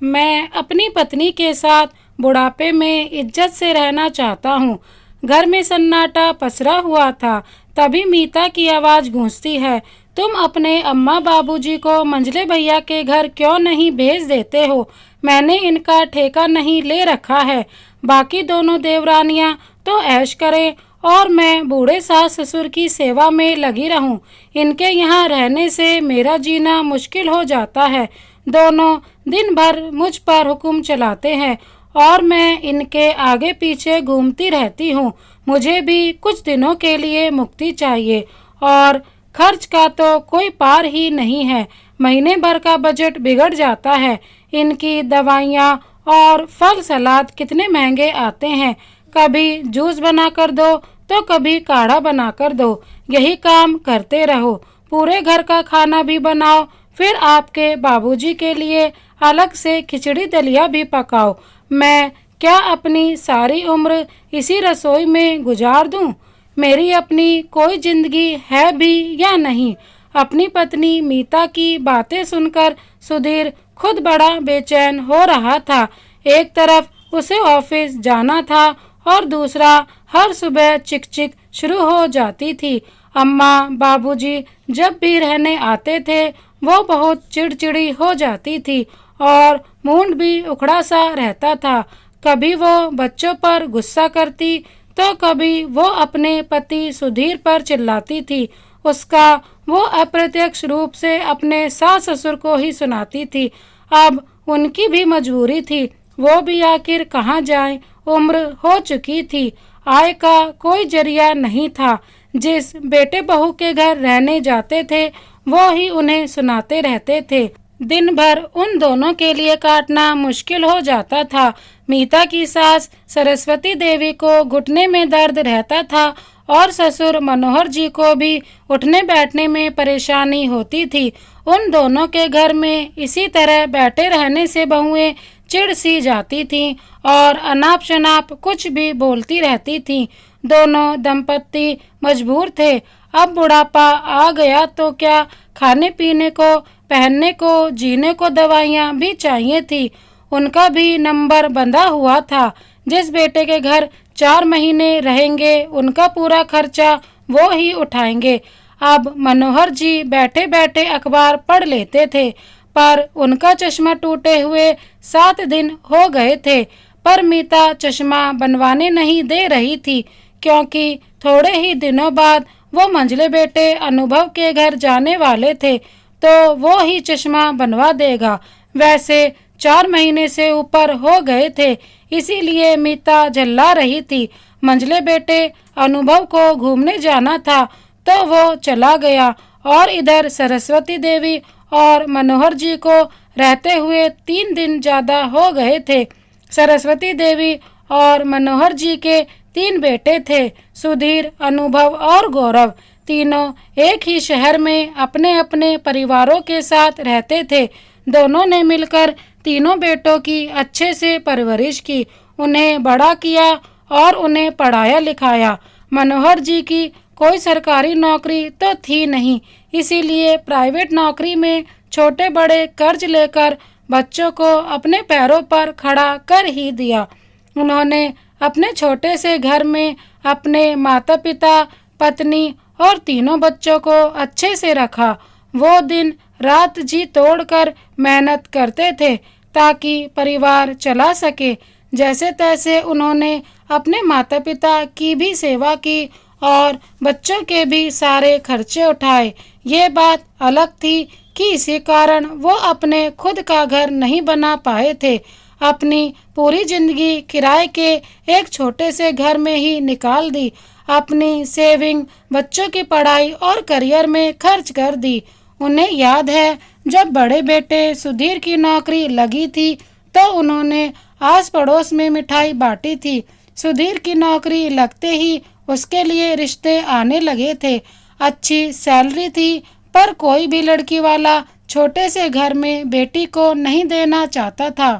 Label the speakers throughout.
Speaker 1: मैं अपनी पत्नी के साथ बुढ़ापे में इज्जत से रहना चाहता हूँ। घर में सन्नाटा पसरा हुआ था। तभी मीता की आवाज़ गूंजती है, तुम अपने अम्मा बाबूजी को मंझले भैया के घर क्यों नहीं भेज देते हो? मैंने इनका ठेका नहीं ले रखा है। बाकी दोनों देवरानियां तो ऐश करें और मैं बूढ़े सास ससुर की सेवा में लगी रहूं। इनके यहाँ रहने से मेरा जीना मुश्किल हो जाता है। दोनों दिन भर मुझ पर हुक्म चलाते हैं और मैं इनके आगे पीछे घूमती रहती हूँ। मुझे भी कुछ दिनों के लिए मुक्ति चाहिए और खर्च का तो कोई पार ही नहीं है। महीने भर का बजट बिगड़ जाता है। इनकी दवाइयाँ और फल सलाद कितने महंगे आते हैं। कभी जूस बना कर दो तो कभी काढ़ा बना कर दो। यही काम करते रहो। पूरे घर का खाना भी बनाओ, फिर आपके बाबूजी के लिए अलग से खिचड़ी दलिया भी पकाओ। मैं क्या अपनी सारी उम्र इसी रसोई में गुजार दूं? मेरी अपनी कोई जिंदगी है भी या नहीं? अपनी पत्नी मीता की बातें सुनकर सुधीर खुद बड़ा बेचैन हो रहा था। एक तरफ उसे ऑफिस जाना था और दूसरा हर सुबह चिकचिक शुरू हो जाती थी। अम्मा बाबूजी जब भी रहने आते थे वो बहुत चिड़चिड़ी हो जाती थी और मूड भी उखड़ा सा रहता था। कभी वो बच्चों पर गुस्सा करती तो कभी वो अपने पति सुधीर पर चिल्लाती थी। उसका वो अप्रत्यक्ष रूप से अपने सास ससुर को ही सुनाती थी। अब उनकी भी मजबूरी थी। वो भी आखिर कहाँ जाएं? उम्र हो चुकी थी। आय का कोई जरिया नहीं था। जिस बेटे बहू के घर रहने जाते थे वो ही उन्हें सुनाते रहते थे। दिन भर उन दोनों के लिए काटना मुश्किल हो जाता था। मीता की सास सरस्वती देवी को घुटने में दर्द रहता था और ससुर मनोहर जी को भी उठने बैठने में परेशानी होती थी। उन दोनों के घर में इसी तरह बैठे रहने से बहुएं चिढ़ सी जाती थीं और अनाप शनाप कुछ भी बोलती रहती थीं। दोनों दंपत्ति मजबूर थे। अब बुढ़ापा आ गया तो क्या, खाने पीने को, पहनने को, जीने को दवाइयाँ भी चाहिए थी। उनका भी नंबर बंधा हुआ था। जिस बेटे के घर 4 महीने रहेंगे उनका पूरा खर्चा वो ही उठाएंगे। अब मनोहर जी बैठे बैठे अखबार पढ़ लेते थे पर उनका चश्मा टूटे हुए 7 दिन हो गए थे। पर मीता चश्मा बनवाने नहीं दे रही थी क्योंकि थोड़े ही दिनों बाद वो मंझले बेटे अनुभव के घर जाने वाले थे तो वो ही चश्मा बनवा देगा। वैसे 4 महीने से ऊपर हो गए थे, इसीलिए मीता झल्ला रही थी। मंझले बेटे अनुभव को घूमने जाना था तो वो चला गया और इधर सरस्वती देवी और मनोहर जी को रहते हुए 3 दिन ज़्यादा हो गए थे। सरस्वती देवी और मनोहर जी के 3 बेटे थे, सुधीर, अनुभव और गौरव। तीनों एक ही शहर में अपने अपने परिवारों के साथ रहते थे। दोनों ने मिलकर तीनों बेटों की अच्छे से परवरिश की, उन्हें बड़ा किया और उन्हें पढ़ाया लिखाया। मनोहर जी की कोई सरकारी नौकरी तो थी नहीं, इसीलिए प्राइवेट नौकरी में छोटे बड़े कर्ज लेकर बच्चों को अपने पैरों पर खड़ा कर ही दिया। उन्होंने अपने छोटे से घर में अपने माता पिता, पत्नी और तीनों बच्चों को अच्छे से रखा। वो दिन रात जी तोड़कर मेहनत करते थे ताकि परिवार चला सके। जैसे तैसे उन्होंने अपने माता पिता की भी सेवा की और बच्चों के भी सारे खर्चे उठाए। ये बात अलग थी कि इसी कारण वो अपने खुद का घर नहीं बना पाए थे। अपनी पूरी जिंदगी किराए के एक छोटे से घर में ही निकाल दी। अपनी सेविंग बच्चों की पढ़ाई और करियर में खर्च कर दी। उन्हें याद है जब बड़े बेटे सुधीर की नौकरी लगी थी तो उन्होंने आस पड़ोस में मिठाई बांटी थी। सुधीर की नौकरी लगते ही उसके लिए रिश्ते आने लगे थे। अच्छी सैलरी थी पर कोई भी लड़की वाला छोटे से घर में बेटी को नहीं देना चाहता था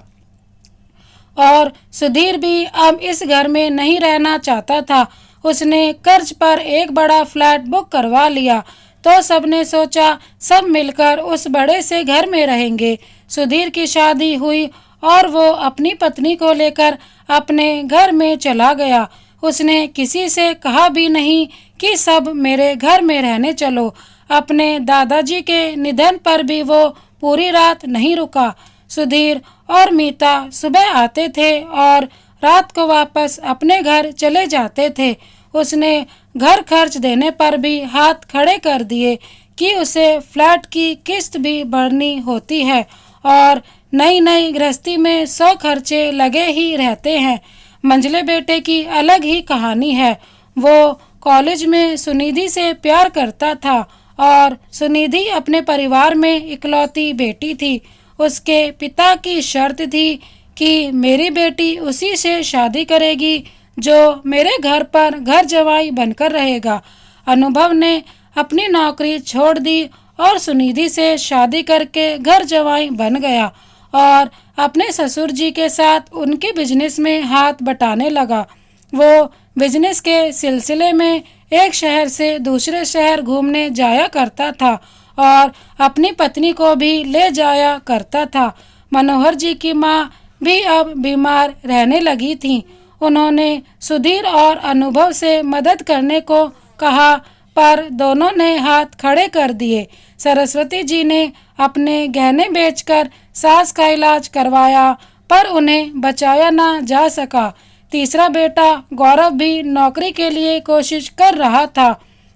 Speaker 1: और सुधीर भी अब इस घर में नहीं रहना चाहता था। उसने कर्ज पर एक बड़ा फ्लैट बुक करवा लिया तो सबने सोचा सब मिलकर उस बड़े से घर में रहेंगे। सुधीर की शादी हुई और वो अपनी पत्नी को लेकर अपने घर में चला गया। उसने किसी से कहा भी नहीं कि सब मेरे घर में रहने चलो। अपने दादाजी के निधन पर भी वो पूरी रात नहीं रुका। सुधीर और मीता सुबह आते थे और रात को वापस अपने घर चले जाते थे। उसने घर खर्च देने पर भी हाथ खड़े कर दिए कि उसे फ्लैट की किस्त भी भरनी होती है और नई नई गृहस्थी में 100 खर्चे लगे ही रहते हैं। मंझले बेटे की अलग ही कहानी है। वो कॉलेज में सुनिधि से प्यार करता था और सुनिधि अपने परिवार में इकलौती बेटी थी। उसके पिता की शर्त थी कि मेरी बेटी उसी से शादी करेगी जो मेरे घर पर घर जवाई बनकर रहेगा। अनुभव ने अपनी नौकरी छोड़ दी और सुनिधि से शादी करके घर जवाई बन गया और अपने ससुर जी के साथ उनके बिजनेस में हाथ बटाने लगा। वो बिजनेस के सिलसिले में एक शहर से दूसरे शहर घूमने जाया करता था और अपनी पत्नी को भी ले जाया करता था। मनोहर जी की माँ भी अब बीमार रहने लगी थी। उन्होंने सुधीर और अनुभव से मदद करने को कहा पर दोनों ने हाथ खड़े कर दिए। सरस्वती जी ने अपने गहने बेचकर सास का इलाज करवाया पर उन्हें बचाया ना जा सका। तीसरा बेटा गौरव भी नौकरी के लिए कोशिश कर रहा था।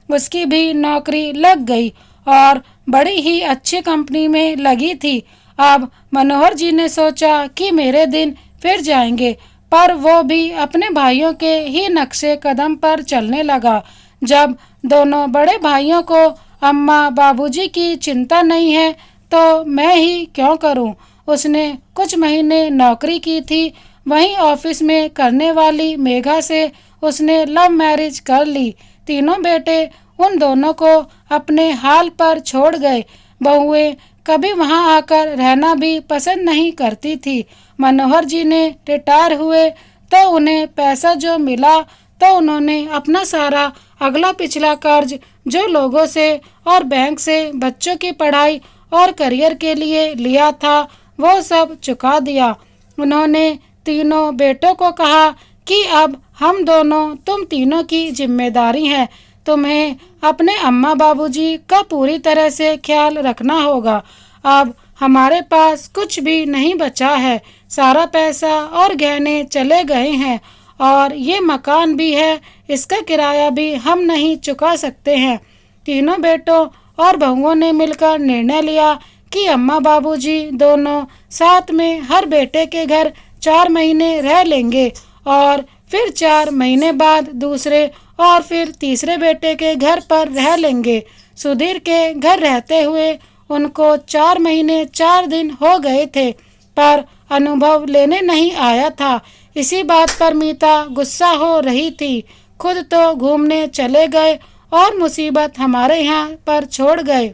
Speaker 1: उसकी भी नौकरी लग गई और बड़ी ही अच्छी कंपनी में लगी थी। अब मनोहर जी ने सोचा कि मेरे दिन फिर जाएंगे, पर वो भी अपने भाइयों के ही नक्शे कदम पर चलने लगा। जब दोनों बड़े भाइयों को अम्मा बाबूजी की चिंता नहीं है तो मैं ही क्यों करूं? उसने कुछ महीने नौकरी की थी। वहीं ऑफिस में करने वाली मेघा से उसने लव मैरिज कर ली। तीनों बेटे उन दोनों को अपने हाल पर छोड़ गए। बहुएं कभी वहां आकर रहना भी पसंद नहीं करती थी। मनोहर जी ने रिटायर हुए तो उन्हें पैसा जो मिला तो उन्होंने अपना सारा अगला पिछला कर्ज जो लोगों से और बैंक से बच्चों की पढ़ाई और करियर के लिए लिया था वो सब चुका दिया। उन्होंने तीनों बेटों को कहा कि अब हम दोनों तुम तीनों की जिम्मेदारी है। तुम्हें अपने अम्मा बाबूजी का पूरी तरह से ख्याल रखना होगा। अब हमारे पास कुछ भी नहीं बचा है। सारा पैसा और गहने चले गए हैं और ये मकान भी है, इसका किराया भी हम नहीं चुका सकते हैं। तीनों बेटों और बहुओं ने मिलकर निर्णय लिया कि अम्मा बाबूजी दोनों साथ में हर बेटे के घर 4 महीने रह लेंगे और फिर 4 महीने बाद दूसरे और फिर तीसरे बेटे के घर पर रह लेंगे। सुधीर के घर रहते हुए उनको 4 महीने 4 दिन हो गए थे, पर अनुभव लेने नहीं आया था। इसी बात पर मीता गुस्सा हो रही थी। खुद तो घूमने चले गए और मुसीबत हमारे यहाँ पर छोड़ गए।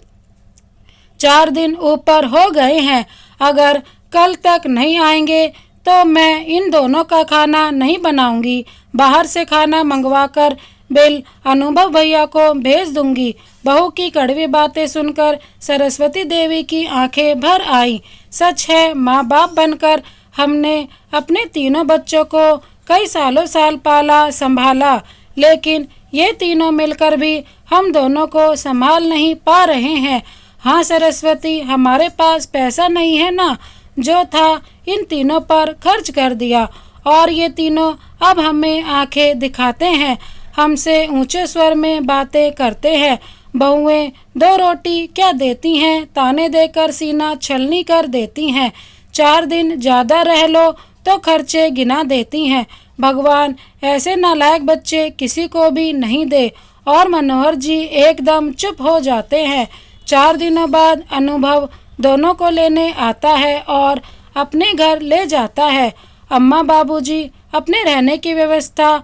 Speaker 1: 4 दिन ऊपर हो गए हैं। अगर कल तक नहीं आएंगे तो मैं इन दोनों का खाना नहीं बनाऊंगी। बाहर से खाना मंगवाकर बिल अनुभव भैया को भेज दूंगी। बहू की कड़वी बातें सुनकर सरस्वती देवी की आंखें भर आई। सच है, माँ बाप बनकर हमने अपने तीनों बच्चों को कई सालों साल पाला संभाला, लेकिन ये तीनों मिलकर भी हम दोनों को संभाल नहीं पा रहे हैं। हाँ सरस्वती, हमारे पास पैसा नहीं है ना, जो था इन तीनों पर खर्च कर दिया और ये तीनों अब हमें आंखें दिखाते हैं, हमसे ऊंचे स्वर में बातें करते हैं। बहुएं 2 रोटी क्या देती हैं, ताने देकर सीना छलनी कर देती हैं। 4 दिन ज़्यादा रह लो तो खर्चे गिना देती हैं। भगवान ऐसे नालायक बच्चे किसी को भी नहीं दे। और मनोहर जी एकदम चुप हो जाते हैं। 4 दिनों बाद अनुभव दोनों को लेने आता है और अपने घर ले जाता है। अम्मा बाबूजी अपने रहने की व्यवस्था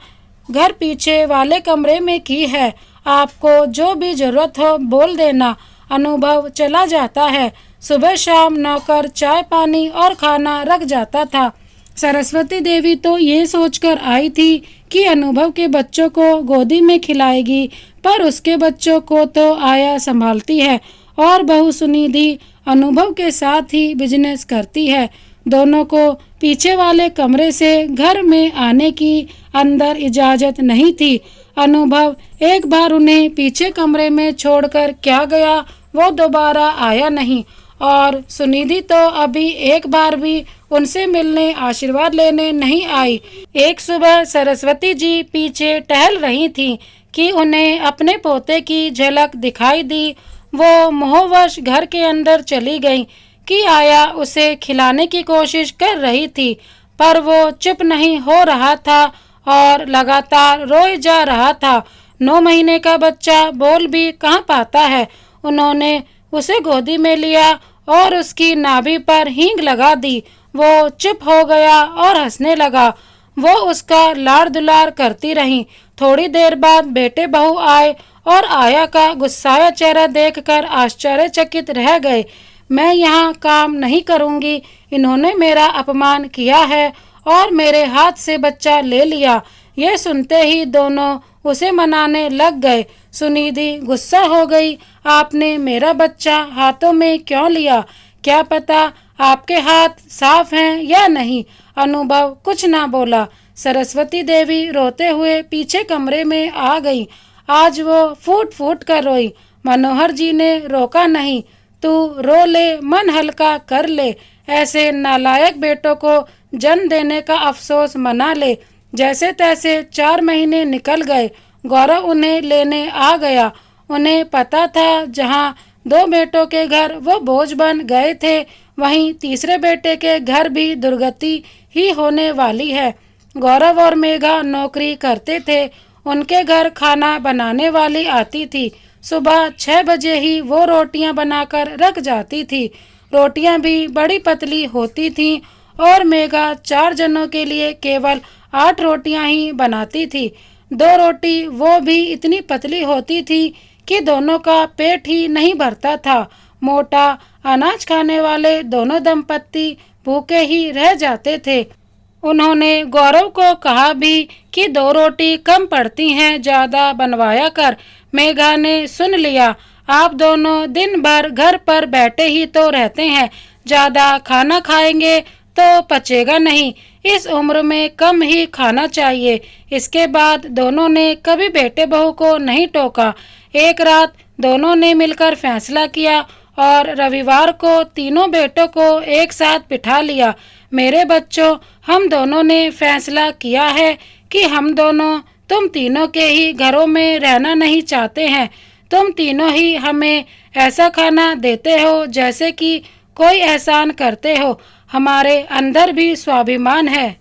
Speaker 1: घर पीछे वाले कमरे में की है। आपको जो भी जरूरत हो बोल देना। अनुभव चला जाता है। सुबह शाम नौकर चाय पानी और खाना रख जाता था। सरस्वती देवी तो ये सोचकर आई थी कि अनुभव के बच्चों को गोदी में खिलाएगी, पर उसके बच्चों को तो आया संभालती है और बहू सुनिधि अनुभव के साथ ही बिजनेस करती है। दोनों को पीछे वाले कमरे से घर में आने की अंदर इजाज़त नहीं थी। अनुभव एक बार उन्हें पीछे कमरे में छोड़कर क्या गया वो दोबारा आया नहीं, और सुनिधि तो अभी एक बार भी उनसे मिलने आशीर्वाद लेने नहीं आई। एक सुबह सरस्वती जी पीछे टहल रही थीं कि उन्हें अपने पोते की झलक दिखाई दी। वो मोहवश घर के अंदर चली गईं कि आया उसे खिलाने की कोशिश कर रही थी, पर वो चुप नहीं हो रहा था और लगातार रोए जा रहा था। 9 महीने का बच्चा बोल भी कहाँ पाता है। उन्होंने उसे गोदी में लिया और उसकी नाभि पर हींग लगा दी। वो चुप हो गया और हंसने लगा। वो उसका लाड़ दुलार करती रही। थोड़ी देर बाद बेटे बहू आए और आया का गुस्साया चेहरा देखकर आश्चर्यचकित रह गए। मैं यहाँ काम नहीं करूँगी, इन्होंने मेरा अपमान किया है और मेरे हाथ से बच्चा ले लिया। ये सुनते ही दोनों उसे मनाने लग गए। सुनिधि गुस्सा हो गई, आपने मेरा बच्चा हाथों में क्यों लिया? क्या पता आपके हाथ साफ हैं या नहीं? अनुभव कुछ ना बोला। सरस्वती देवी रोते हुए पीछे कमरे में आ गई। आज वो फूट फूट कर रोई। मनोहर जी ने रोका नहीं। तू रो ले, मन हल्का कर ले, ऐसे नालायक बेटों को जन्म देने का अफसोस मना ले। जैसे तैसे 4 महीने निकल गए। गौरव उन्हें लेने आ गया। उन्हें पता था जहाँ 2 बेटों के घर वो बोझ बन गए थे, वहीं तीसरे बेटे के घर भी दुर्गति ही होने वाली है। गौरव और मेघा नौकरी करते थे। उनके घर खाना बनाने वाली आती थी। सुबह 6 बजे ही वो रोटियां बनाकर रख जाती थी। रोटियां भी बड़ी पतली होती थीं और मेघा 4 जनों के लिए केवल 8 रोटियां ही बनाती थी। 2 रोटी वो भी इतनी पतली होती थी कि दोनों का पेट ही नहीं भरता था। मोटा अनाज खाने वाले दोनों दंपत्ति भूखे ही रह जाते थे। उन्होंने गौरव को कहा भी कि 2 रोटी कम पड़ती हैं, ज़्यादा बनवाया कर। मेघा ने सुन लिया। आप दोनों दिन भर घर पर बैठे ही तो रहते हैं, ज़्यादा खाना खाएंगे तो पचेगा नहीं। इस उम्र में कम ही खाना चाहिए। इसके बाद दोनों ने कभी बेटे बहू को नहीं टोका। एक रात दोनों ने मिलकर फैसला किया और रविवार को तीनों बेटों को एक साथ बिठा लिया। मेरे बच्चों, हम दोनों ने फैसला किया है कि हम दोनों तुम तीनों के ही घरों में रहना नहीं चाहते हैं। तुम तीनों ही हमें ऐसा खाना देते हो जैसे कि कोई एहसान करते हो। हमारे अंदर भी स्वाभिमान है।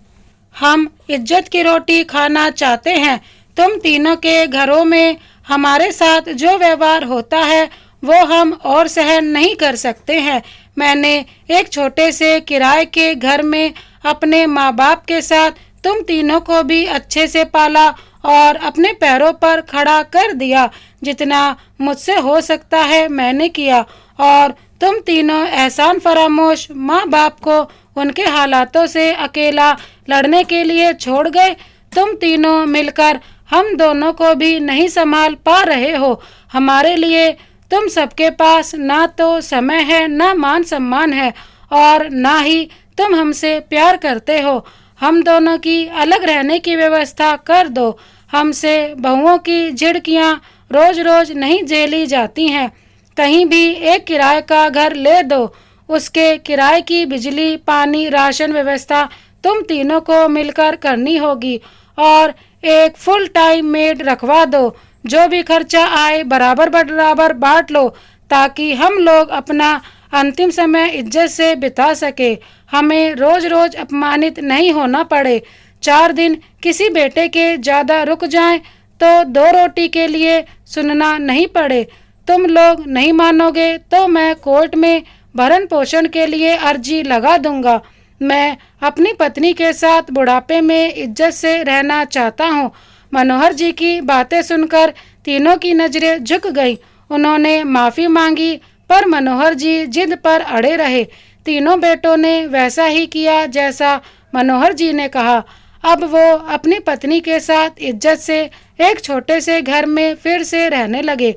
Speaker 1: हम इज्जत की रोटी खाना चाहते हैं। तुम तीनों के घरों में हमारे साथ जो व्यवहार होता है वो हम और सहन नहीं कर सकते हैं। मैंने एक छोटे से किराए के घर में अपने माँ बाप के साथ तुम तीनों को भी अच्छे से पाला और अपने पैरों पर खड़ा कर दिया। जितना मुझसे हो सकता है मैंने किया, और तुम तीनों एहसान फरामोश माँ बाप को उनके हालातों से अकेला लड़ने के लिए छोड़ गए। तुम तीनों मिलकर हम दोनों को भी नहीं संभाल पा रहे हो। हमारे लिए तुम सबके पास ना तो समय है, ना मान सम्मान है, और ना ही तुम हमसे प्यार करते हो। हम दोनों की अलग रहने की व्यवस्था कर दो। हमसे बहुओं की झिड़कियाँ रोज रोज नहीं झेली जाती हैं। कहीं भी एक किराए का घर ले दो। उसके किराए की बिजली, पानी, राशन व्यवस्था तुम तीनों को मिलकर करनी होगी, और एक फुल टाइम मेड रखवा दो। जो भी खर्चा आए बराबर बराबर बांट लो, ताकि हम लोग अपना अंतिम समय इज्जत से बिता सके। हमें रोज रोज अपमानित नहीं होना पड़े। 4 दिन किसी बेटे के ज़्यादा रुक जाएं तो 2 रोटी के लिए सुनना नहीं पड़े। तुम लोग नहीं मानोगे तो मैं कोर्ट में भरण पोषण के लिए अर्जी लगा दूंगा। मैं अपनी पत्नी के साथ बुढ़ापे में इज्जत से रहना चाहता हूँ। मनोहर जी की बातें सुनकर तीनों की नजरें झुक गईं। उन्होंने माफ़ी मांगी, पर मनोहर जी जिद पर अड़े रहे। तीनों बेटों ने वैसा ही किया जैसा मनोहर जी ने कहा। अब वो अपनी पत्नी के साथ इज्जत से एक छोटे से घर में फिर से रहने लगे।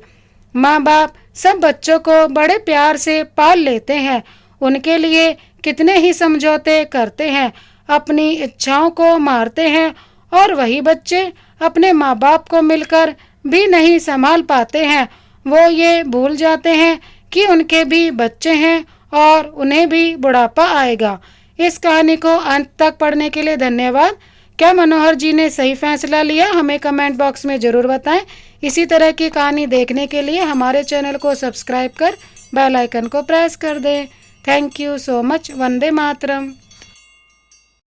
Speaker 1: माँ बाप सब बच्चों को बड़े प्यार से पाल लेते हैं। उनके लिए कितने ही समझौते करते हैं, अपनी इच्छाओं को मारते हैं, और वही बच्चे अपने माँ बाप को मिलकर भी नहीं संभाल पाते हैं। वो ये भूल जाते हैं कि उनके भी बच्चे हैं और उन्हें भी बुढ़ापा आएगा। इस कहानी को अंत तक पढ़ने के लिए धन्यवाद। क्या मनोहर जी ने सही फैसला लिया? हमें कमेंट बॉक्स में ज़रूर बताएं। इसी तरह की कहानी देखने के लिए हमारे चैनल को सब्सक्राइब कर बेल आइकन को प्रेस कर दें। Thank you so much. Vande Mataram.